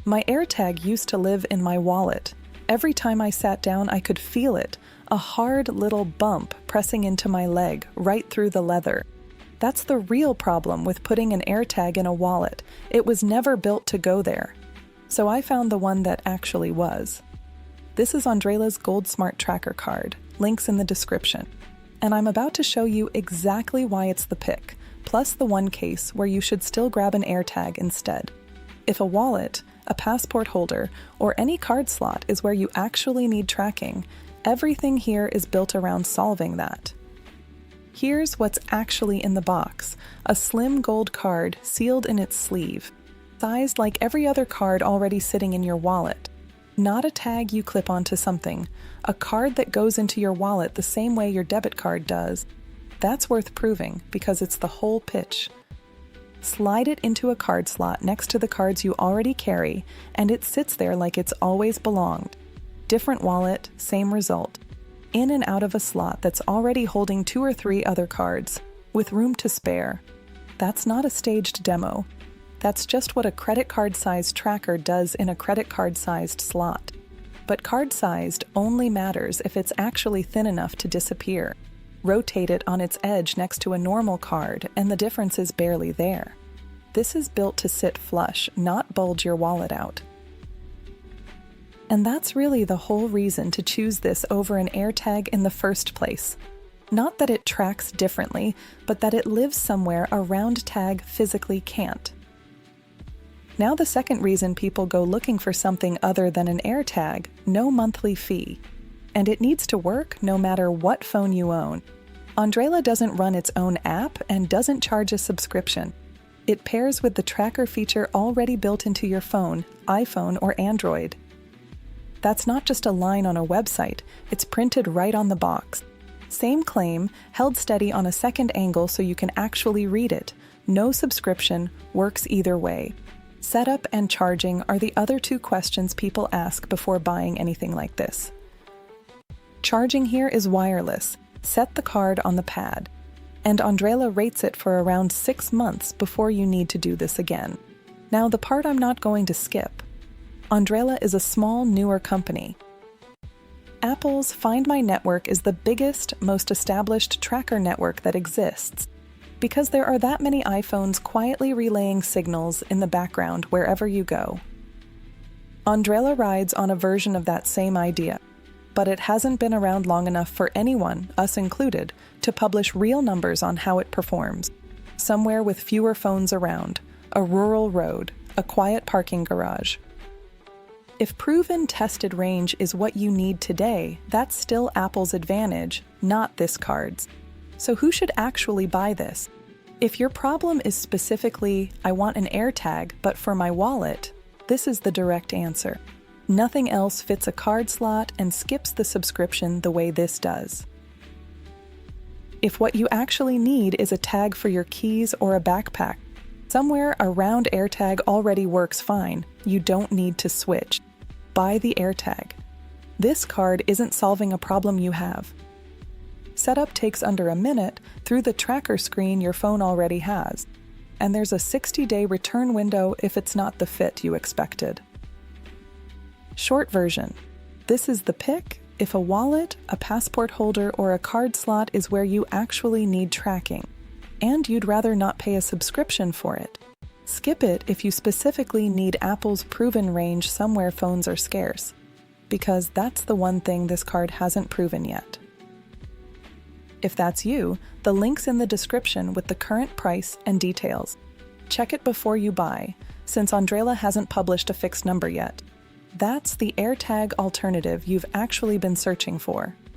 My AirTag used to live in my wallet. Every time I sat down, I could feel it, a hard little bump pressing into my leg, right through the leather. That's the real problem with putting an AirTag in a wallet. It was never built to go there. So I found the one that actually was. This is Ondrela's Gold Smart Tracker card, links in the description. And I'm about to show you exactly why it's the pick, plus the one case where you should still grab an AirTag instead. If a wallet, a passport holder, or any card slot is where you actually need tracking, everything here is built around solving that. Here's what's actually in the box: a slim gold card sealed in its sleeve, sized like every other card already sitting in your wallet. Not a tag you clip onto something, a card that goes into your wallet the same way your debit card does. That's worth proving because it's the whole pitch. Slide it into a card slot next to the cards you already carry, and it sits there like it's always belonged. Different wallet, same result. In and out of a slot that's already holding 2 or 3 other cards, with room to spare. That's not a staged demo. That's just what a credit card-sized tracker does in a credit card-sized slot. But card-sized only matters if it's actually thin enough to disappear. Rotate it on its edge next to a normal card, and the difference is barely there. This is built to sit flush, not bulge your wallet out. And that's really the whole reason to choose this over an AirTag in the first place. Not that it tracks differently, but that it lives somewhere a round tag physically can't. Now the second reason people go looking for something other than an AirTag: no monthly fee. And it needs to work no matter what phone you own. Ondrela doesn't run its own app and doesn't charge a subscription. It pairs with the tracker feature already built into your phone, iPhone or Android. That's not just a line on a website, it's printed right on the box. Same claim, held steady on a second angle so you can actually read it. No subscription, works either way. Setup and charging are the other 2 questions people ask before buying anything like this. Charging here is wireless. Set the card on the pad. And Ondrela rates it for around 6 months before you need to do this again. Now the part I'm not going to skip. Ondrela is a small, newer company. Apple's Find My network is the biggest, most established tracker network that exists, because there are that many iPhones quietly relaying signals in the background wherever you go. Ondrela rides on a version of that same idea, but it hasn't been around long enough for anyone, us included, to publish real numbers on how it performs. Somewhere with fewer phones around, a rural road, a quiet parking garage. If proven tested range is what you need today, that's still Apple's advantage, not this card's. So who should actually buy this? If your problem is specifically, I want an AirTag, but for my wallet, this is the direct answer. Nothing else fits a card slot and skips the subscription the way this does. If what you actually need is a tag for your keys or a backpack, somewhere a round AirTag already works fine. You don't need to switch. Buy the AirTag. This card isn't solving a problem you have. Setup takes under a minute through the tracker screen your phone already has. And there's a 60-day return window if it's not the fit you expected. Short version. This is the pick if a wallet, a passport holder, or a card slot is where you actually need tracking, and you'd rather not pay a subscription for it. Skip it if you specifically need Apple's proven range somewhere phones are scarce, because that's the one thing this card hasn't proven yet. If that's you, the link's in the description with the current price and details. Check it before you buy, since Ondrela hasn't published a fixed number yet. That's the AirTag alternative you've actually been searching for.